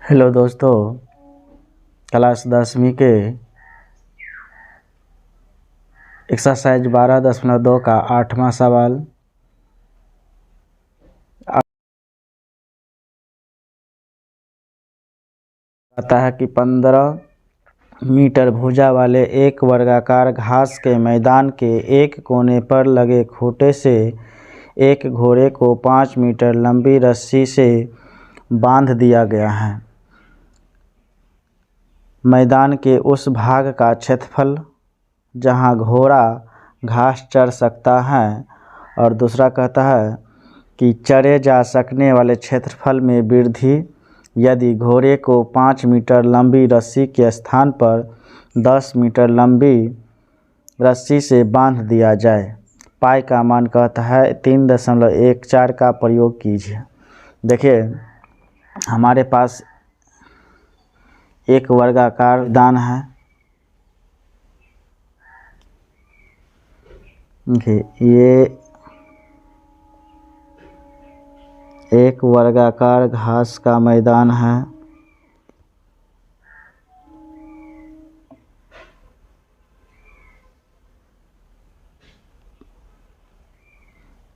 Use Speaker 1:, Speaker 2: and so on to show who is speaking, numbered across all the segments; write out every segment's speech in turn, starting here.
Speaker 1: Hello दोस्तों, class 10वीं के एक्सरसाइज 12.2 का 8वां सवाल। आता है कि 15 मीटर भुजा वाले एक वर्गाकार घास के मैदान के एक कोने पर लगे खूंटे से एक घोड़े को 5 मीटर लंबी रस्सी से बांध दिया गया है। मैदान के उस भाग का क्षेत्रफल जहां घोड़ा घास चर सकता है, और दूसरा कहता है कि चरे जा सकने वाले क्षेत्रफल में वृद्धि यदि घोड़े को 5 मीटर लंबी रस्सी के स्थान पर 10 मीटर लंबी रस्सी से बांध दिया जाए। पाई का मान कहता है 3.14 का प्रयोग कीजिए। देखिए, हमारे पास एक वर्गाकार मैदान है। ये एक वर्गाकार घास का मैदान है।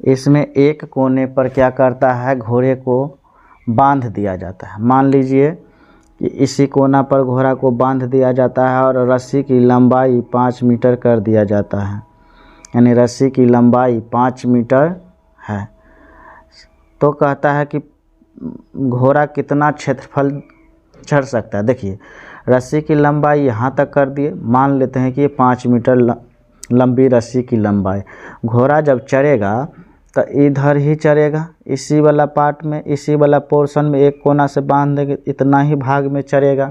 Speaker 1: इसमें एक कोने पर क्या करता है, घोड़े को बांध दिया जाता है। मान लीजिए कि इसी कोना पर घोड़ा को बांध दिया जाता है और रस्सी की लंबाई 5 मीटर कर दिया जाता है, यानी रस्सी की लंबाई 5 मीटर है। तो कहता है कि घोड़ा कितना क्षेत्रफल चढ़ सकता है। देखिए, रस्सी की लंबाई यहाँ तक कर दिए, मान लेते हैं कि ये 5 मीटर लंबी रस्सी की लंबाई। घोड़ा जब चढ़ेगा तो इधर ही चढ़ेगा, इसी वाला पार्ट में, इसी वाला पोर्शन में एक कोना से बांध देंगे, इतना ही भाग में चढ़ेगा।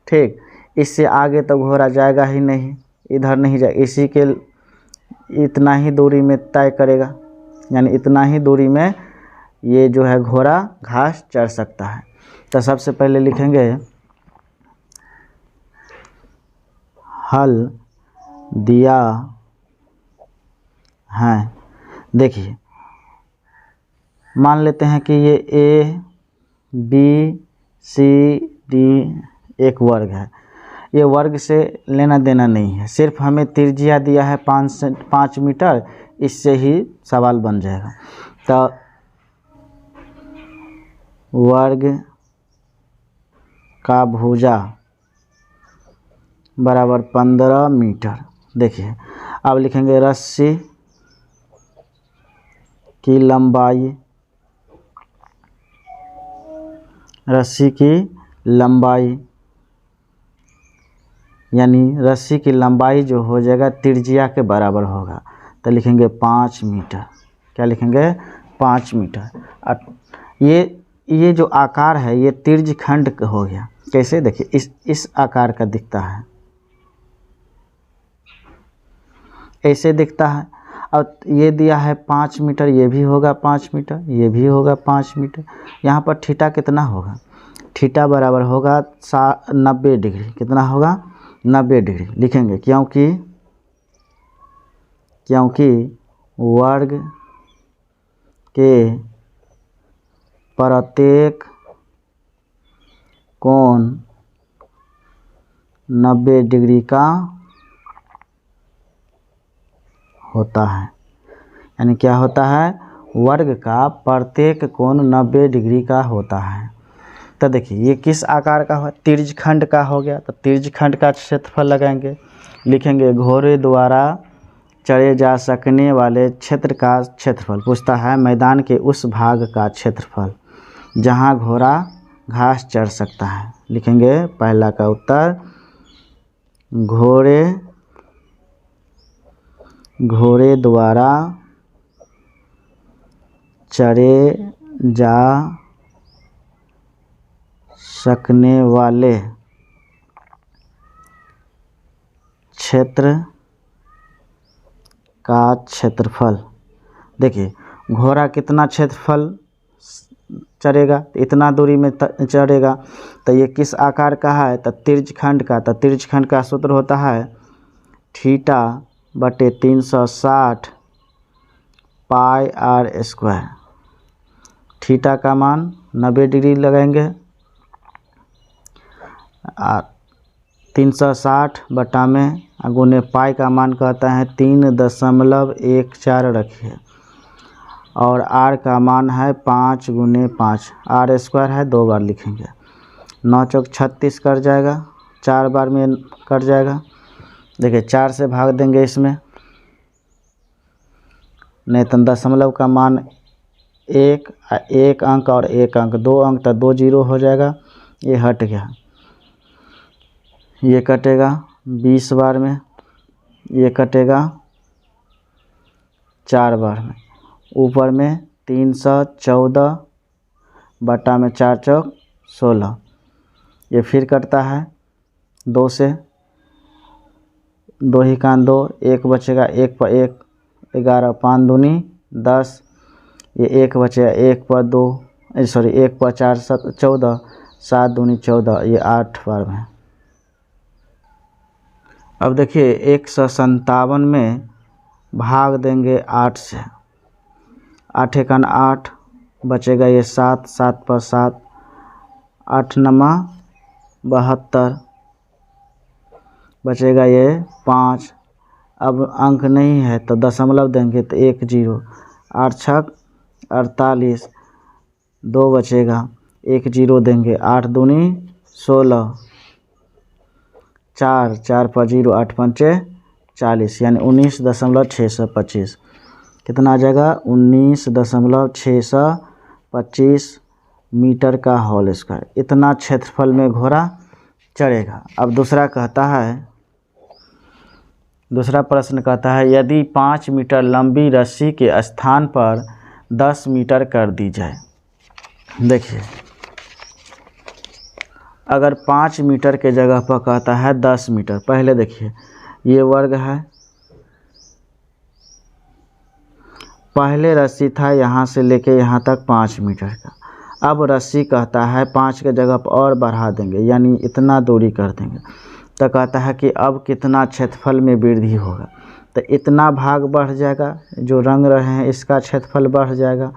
Speaker 1: ठीक, इससे आगे तो घोड़ा जाएगा ही नहीं, इधर नहीं जाए, इसी के इतना ही दूरी में तय करेगा, यानी इतना ही दूरी में ये जो है घोड़ा घास चर सकता है। तो सबसे पहले लिखेंगे हल दिया है। देखिए, मान लेते हैं कि ये ए बी सी डी एक वर्ग है। ये वर्ग से लेना देना नहीं है, सिर्फ हमें त्रिज्या दिया है 5 मीटर, इससे ही सवाल बन जाएगा। तो वर्ग का भुजा बराबर 15 मीटर। देखिए, अब लिखेंगे रस्सी की लंबाई, रस्सी की लंबाई यानी रस्सी की लंबाई जो हो जाएगा त्रिज्या के बराबर होगा। तो लिखेंगे 5 मीटर। क्या लिखेंगे? 5 मीटर। ये जो आकार है ये तिर्यखंड हो गया। कैसे? देखिए, इस आकार का दिखता है, ऐसे दिखता है। अब ये दिया है 5 मीटर, ये भी होगा 5 मीटर, ये भी होगा 5 मीटर। यहाँ पर थीटा कितना होगा? थीटा बराबर होगा 90 डिग्री। कितना होगा? 90 डिग्री लिखेंगे, क्योंकि वर्ग के प्रत्येक कोण 90 डिग्री का होता है। यानी क्या होता है? वर्ग का प्रत्येक कोण 90 डिग्री का होता है। तो देखिए, ये किस आकार का है? तिर्यखंड का हो गया। तो तिर्यखंड का क्षेत्रफल लगाएंगे, लिखेंगे घोड़े द्वारा चढ़े जा सकने वाले क्षेत्र का क्षेत्रफल। पूछता है मैदान के उस भाग का क्षेत्रफल जहां घोड़ा घास चर सकता है। लिखेंगे पहला का उत्तर, घोड़े द्वारा चरे जा सकने वाले क्षेत्र का क्षेत्रफल। देखिए, घोड़ा कितना क्षेत्रफल चढ़ेगा? इतना दूरी में चढ़ेगा। तो ये किस आकार का है? तो तिर्यखंड का। तो तिर्यखंड का सूत्र होता है थीटा बटे 360 पाई आर स्क्वायर। थीटा का मान 90 डिग्री लगाएंगे, 360 बटा में गुने पाई का मान कहता है 3.14 रखिए और आर का मान है 5 गुने 5, आर स्क्वायर है 2 बार लिखेंगे। 9 चौक 36 कट जाएगा, 4 बार में कट जाएगा। देखिए 4 से भाग देंगे इसमें, नहीं तो दशमलव का मान एक अंक और 1 अंक, 2 अंक तो 2 जीरो हो जाएगा, ये हट गया। ये कटेगा 20 बार में, ये कटेगा 4 बार में, ऊपर में 314 बटा में 4 चौक 16, ये फिर कटता है 2 से, 2 ही कान 2, 1 बचेगा, 1 पर 1 11, 5 दूनी 10, ये 1 बचेगा, 1 पर 2 सॉरी 1 पर 4 14, 7 दूनी 14, ये 8 बार में। अब देखिए 157 में भाग देंगे 8 से, 8 एकान 8 बचेगा, ये 7, 7 पर 7, 8 नमा 72 बचेगा, ये 5। अब अंक नहीं है तो दशमलव देंगे तो 1 जीरो, 8 छक 48, 2 बचेगा, 1 जीरो देंगे, 8 दूनी 16, 4 4 पर 0, 8 पंचे 40, यानी 19.625 कितना आ जाएगा, 19.625 मीटर का होल स्क्वायर। इतना क्षेत्रफल में घोड़ा चढ़ेगा। अब दूसरा कहता है, दूसरा प्रश्न कहता है यदि 5 मीटर लंबी रस्सी के स्थान पर 10 मीटर कर दी जाए। देखिए अगर 5 मीटर के जगह पर कहता है 10 मीटर, पहले देखिए ये वर्ग है, पहले रस्सी था यहाँ से लेके यहाँ तक 5 मीटर का, अब रस्सी कहता है 5 के जगह पर और बढ़ा देंगे, यानी इतना दूरी कर देंगे, तो कहता है कि अब कितना क्षेत्रफल में वृद्धि होगा। तो इतना भाग बढ़ जाएगा, जो रंग रहे हैं इसका क्षेत्रफल बढ़ जाएगा,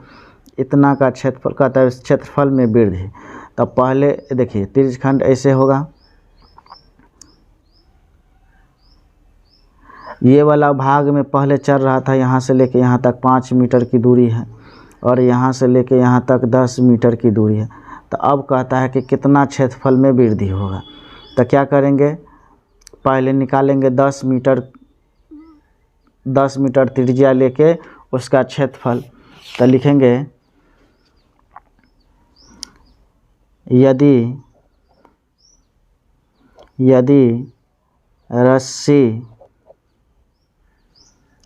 Speaker 1: इतना का क्षेत्रफल कहता है क्षेत्रफल में वृद्धि। तो पहले देखिए त्रिज्यखंड ऐसे होगा, ये वाला भाग में पहले चल रहा था यहाँ से लेके यहाँ तक 5 मीटर की दूरी है और यहाँ से लेके यहाँ तक 10 मीटर की दूरी है। तो अब कहता है कि कितना क्षेत्रफल में वृद्धि होगा। तो क्या करेंगे, पहले निकालेंगे 10 मीटर त्रिज्या लेके उसका क्षेत्रफल। तो लिखेंगे यदि रस्सी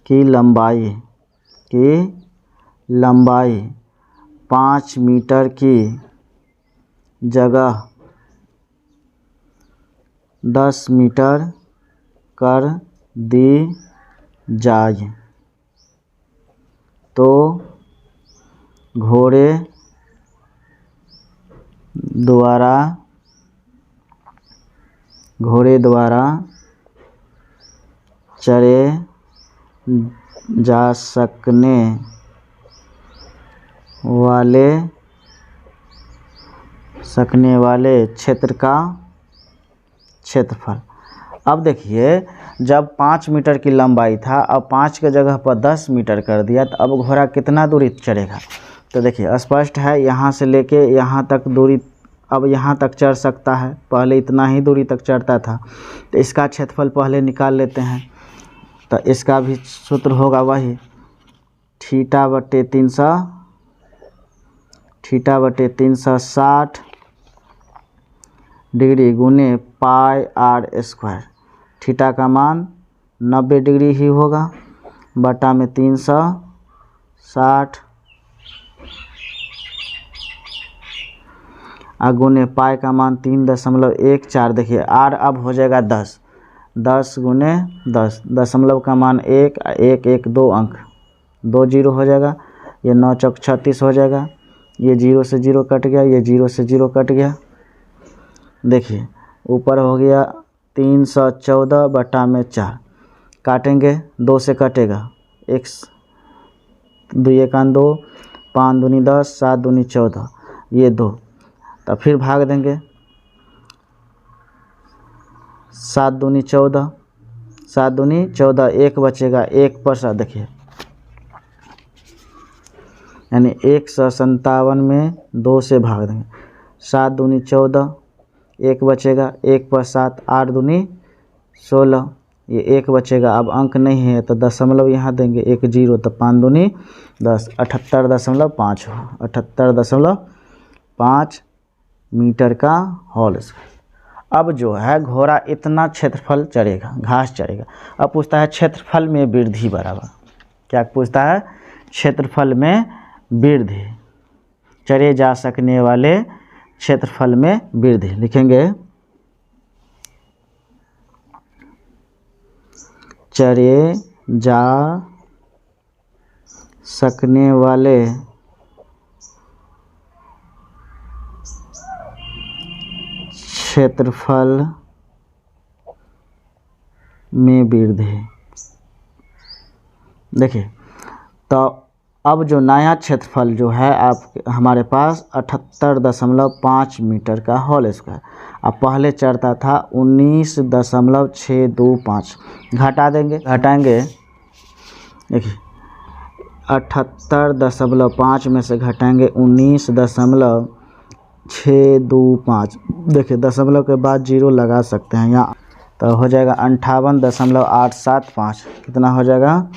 Speaker 1: की लंबाई 5 मीटर की जगह 10 मीटर कर दी जाए तो घोड़े द्वारा चढ़े जा सकने वाले क्षेत्र का क्षेत्रफल। अब देखिए जब 5 मीटर की लंबाई था, अब 5 के जगह पर 10 मीटर कर दिया, तो अब घोड़ा कितना दूरी चढ़ेगा। तो देखिए स्पष्ट है, यहाँ से लेके यहाँ तक दूरी, अब यहाँ तक चढ़ सकता है, पहले इतना ही दूरी तक चढ़ता था। तो इसका क्षेत्रफल पहले निकाल लेते हैं। तो इसका भी सूत्र होगा वही थीटा बटे 360 डिग्री गुने पाई आर स्क्वायर। थीटा का मान 90 डिग्री ही होगा, बटा में 360 गुने पाई का मान 3.14। देखिए आर अब हो जाएगा 10 गुने 10, दशमलव का मान 1 1 2 अंक, 2 जीरो हो जाएगा, ये 9 चौक 36 हो जाएगा, ये 0 से 0 कट गया, ये 0 से 0 कट गया। देखिए ऊपर हो गया 314 बटा में 4, काटेंगे 2 से कटेगा, 1 2 एकान 2, 5 दूनी 10, 7 दूनी 14, ये 2। तो फिर भाग देंगे, 7 दूनी 14, 7 दूनी 14, 1 बचेगा, 1 पर 7 देखिए, यानी 157 में 2 से भाग देंगे। 7 दूनी 14, 1 बचेगा, 1 पर 7, 8 दूनी 16, ये 1 बचेगा। अब अंक नहीं है तो दशमलव यहाँ देंगे, 1 0, तो 5 दूनी 10, 78.5 हुआ, 78.5 मीटर का होल स्क्वायर। अब जो है घोड़ा इतना क्षेत्रफल चढ़ेगा, घास चढ़ेगा। अब पूछता है क्षेत्रफल में वृद्धि बराबर, क्या पूछता है? क्षेत्रफल में वृद्धि, चढ़े जा सकने वाले क्षेत्रफल में वृद्धि। लिखेंगे चढ़े जा सकने वाले क्षेत्रफल में वृद्धि। देखिए, तो अब जो नया क्षेत्रफल जो है आप हमारे पास 78.5 मीटर का होल स्क्वायर। अब पहले चढ़ता था 19.625, घटा देंगे, घटाएंगे। देखिए 78.5 में से घटाएंगे 19.625, देखिए दशमलव के बाद 0 लगा सकते हैं यहाँ, तो हो जाएगा 58.875। कितना हो जाएगा?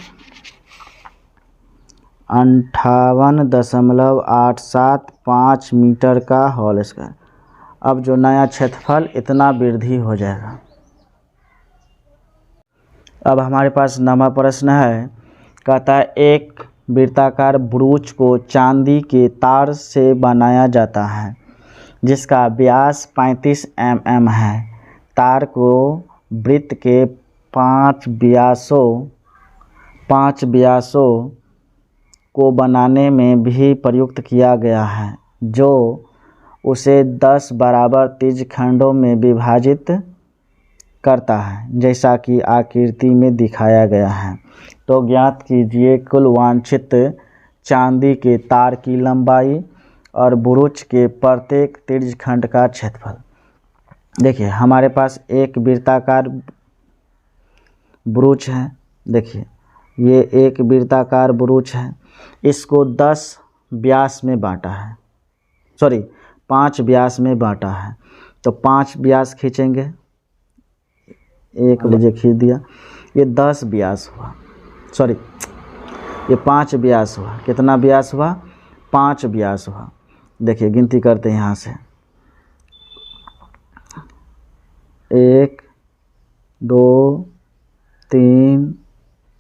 Speaker 1: 58.875 मीटर का होल स्क्वायर। अब जो नया क्षेत्रफल इतना वृद्धि हो जाएगा। अब हमारे पास नवा प्रश्न है, कहता है एक वृत्ताकार ब्रूच को चांदी के तार से बनाया जाता है जिसका व्यास 35 mm है। तार को वृत्त के 5 व्यासों को बनाने में भी प्रयुक्त किया गया है, जो उसे 10 बराबर त्रिज्यखंडों में विभाजित करता है, जैसा कि आकृति में दिखाया गया है। तो ज्ञात कीजिए कुल वांछित चांदी के तार की लंबाई और ब्रूच के प्रत्येक त्रिज्यखंड का क्षेत्रफल। देखिए हमारे पास एक वृत्ताकार ब्रूच है, देखिए ये एक वृत्ताकार ब्रूच है, इसको 10 व्यास में बांटा है, 5 व्यास में बांटा है। तो 5 व्यास खींचेंगे, एक लीजिए खींच दिया, ये 10 व्यास हुआ, ये 5 व्यास हुआ। कितना व्यास हुआ? 5 व्यास हुआ। देखिए गिनती करते हैं यहाँ से, 1 2 3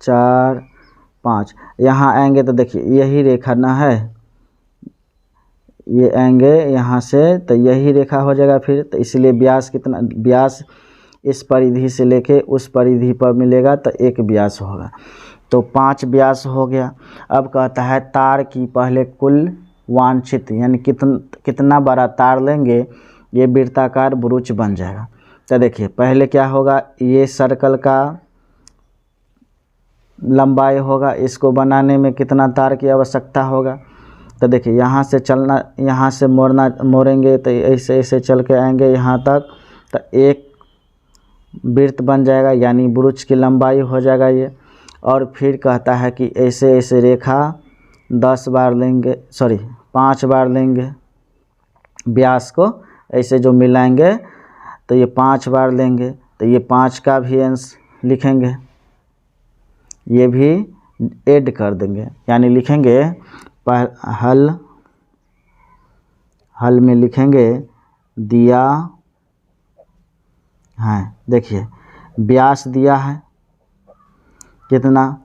Speaker 1: 4 5। यहाँ आएंगे तो देखिए यही रेखा ना है, ये आएंगे यहाँ से तो यही रेखा हो जाएगा फिर, तो इसलिए व्यास कितना, व्यास इस परिधि से लेके उस परिधि पर मिलेगा तो 1 व्यास होगा। तो 5 व्यास हो गया। अब कहता है तार की पहले कुल वांछित, यानी कितना बड़ा तार लेंगे ये वृत्ताकार ब्रूच बन जाएगा। तो देखिए पहले क्या होगा, ये सर्कल का लंबाई होगा, इसको बनाने में कितना तार की आवश्यकता होगा। तो देखिए यहाँ से चलना, यहाँ से मोड़ेंगे तो ऐसे ऐसे चल के आएंगे यहाँ तक, तो एक वृत्त बन जाएगा, यानी ब्रूच की लंबाई हो जाएगा ये। और फिर कहता है कि ऐसे ऐसे रेखा 10 बार लेंगे, 5 बार लेंगे, व्यास को ऐसे जो मिलाएंगे तो ये 5 बार लेंगे, तो ये 5 का भी अंश लिखेंगे, ये भी ऐड कर देंगे, यानी लिखेंगे हल में लिखेंगे दिया है। देखिए व्यास दिया है कितना,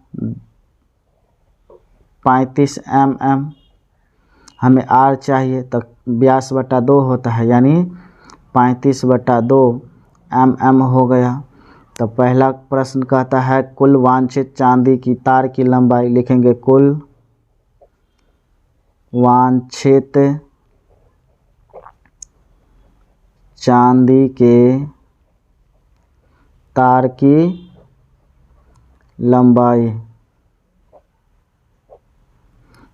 Speaker 1: 35 mm, हमें r चाहिए तो व्यास बटा 2 होता है, यानी 35/2 mm हो गया। तो पहला प्रश्न कहता है कुल वांछित चांदी की तार की लंबाई, लिखेंगे कुल वांछित चांदी के तार की लंबाई।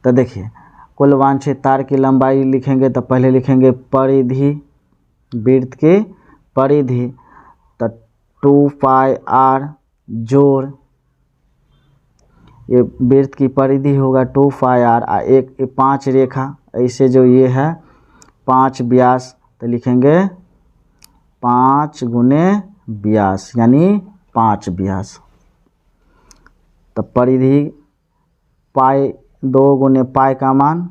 Speaker 1: तो देखिए कुल वांछित तार की लंबाई लिखेंगे तो पहले लिखेंगे परिधि, वृत्त की परिधि, तो 2πr जोड़ ये वृत्त की परिधि होगा 2πr, एक 5 रेखा ऐसे जो ये है 5 व्यास, तो लिखेंगे 5 गुने व्यास यानी 5 व्यास। तो परिधि पाई 2 गुने पाई का मान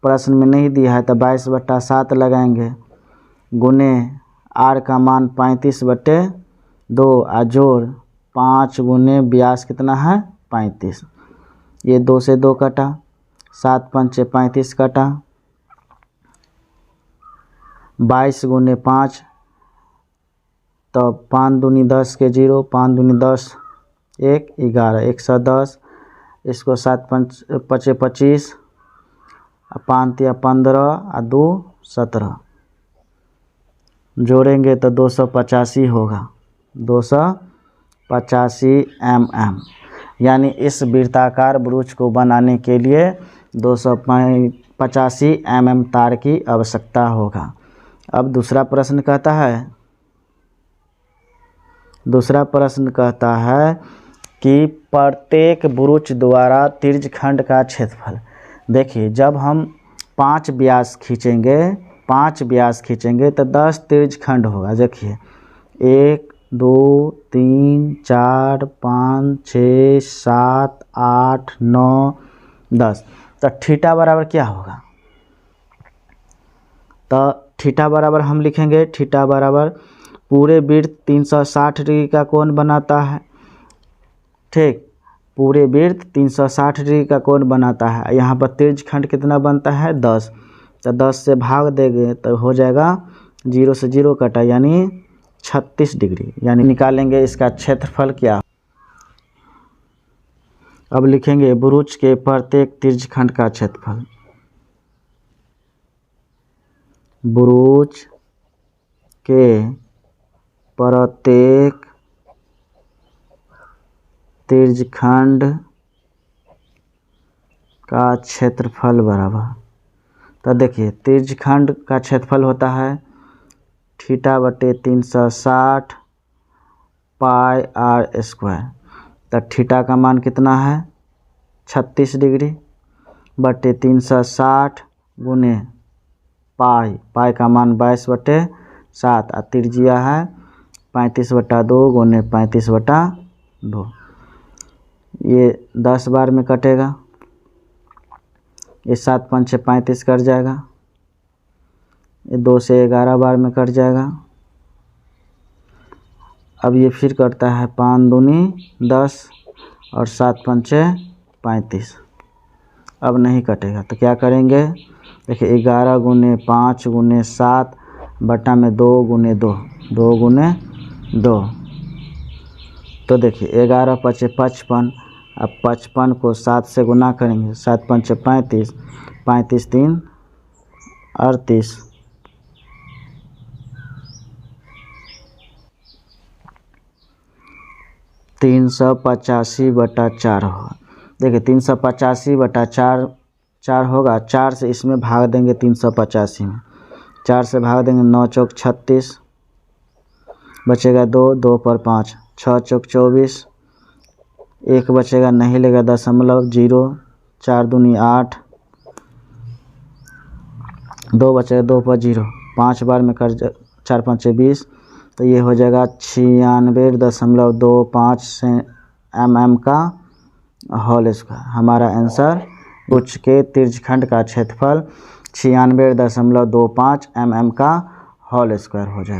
Speaker 1: प्रश्न में नहीं दिया है, तो 22/7 लगाएंगे, गुने आर का मान 35/2 जोड़ 5 गुने व्यास कितना है 35। ये 2 से 2 कटा, 7 पंचे 35 कटा, 22 गुने 5 तो 5 दूनी 10 के 0, 5 दूनी 10 1 11 110, इसको 7 पचे 25, 5 तिया 15 और 2 17, जोड़ेंगे तो 285 होगा, 285 mm। यानी इस वृत्ताकार ब्रूच को बनाने के लिए 285 mm तार की आवश्यकता होगा। अब दूसरा प्रश्न कहता है कि प्रत्येक ब्रूच द्वारा त्रिज्यखंड का क्षेत्रफल। देखिए जब हम 5 व्यास खींचेंगे तो 10 त्रिज्यखंड होगा। देखिए 1 2 3 4 5 6 7 8 9 10। तो थीटा बराबर क्या होगा? तो थीटा बराबर हम लिखेंगे, थीटा बराबर पूरे वृत्त 360 डिग्री का कोण बनाता है। ठीक, पूरे वृत्त 360 डिग्री का कोण बनाता है। यहाँ पर त्रिज्यखंड कितना बनता है 10, तो 10 से भाग देंगे तो हो जाएगा 0 से 0 कटा यानी 36 डिग्री। यानी निकालेंगे इसका क्षेत्रफल क्या। अब लिखेंगे ब्रूच के प्रत्येक त्रिज्यखंड का क्षेत्रफल। ब्रूच के प्रत्येक त्रिज्यखंड का क्षेत्रफल बराबर। तो देखिए त्रिज्यखंड का क्षेत्रफल होता है थीटा बटे 360 पाई आर स्क्वायर। तो थीटा का मान कितना है 36 डिग्री बटे 360 गुने पाई का मान 22/7 और त्रिज्या है 35/2 गुने 35/2। ये 10 बार में कटेगा, ये 7 पंचे 35 कट जाएगा, ये 2 से 11 बार में कट जाएगा। अब ये फिर करता है 5 दूनी 10 और 7 पंचे 35। अब नहीं कटेगा तो क्या करेंगे, देखिए 11 गुने 5 गुने 7 बटा में 2 गुने 2, 2 गुने 2। तो देखिए 11 पचे 55, अब 55 को 7 से गुना करेंगे, 7 पंचे 35, 35 3 38। तीन 385/4 होगा। देखिए 385/4 होगा, 4 से इसमें भाग देंगे 385 में, 4 से भाग देंगे 9 चौक 36, बचेगा 2, 2 पर 5, 6 चौक 24, 1 बचेगा नहीं लेगा 0.0, 4 दूनी 8, 2 बचेगा 2 पर 0, 5 बार में कर 4 5 20, तो ये हो जाएगा 96.25 mm का होल स्क्वायर। हमारा आंसर ब्रूच के त्रिज्यखंड का क्षेत्रफल 96.25 mm का होल स्क्वायर हो जाएगा।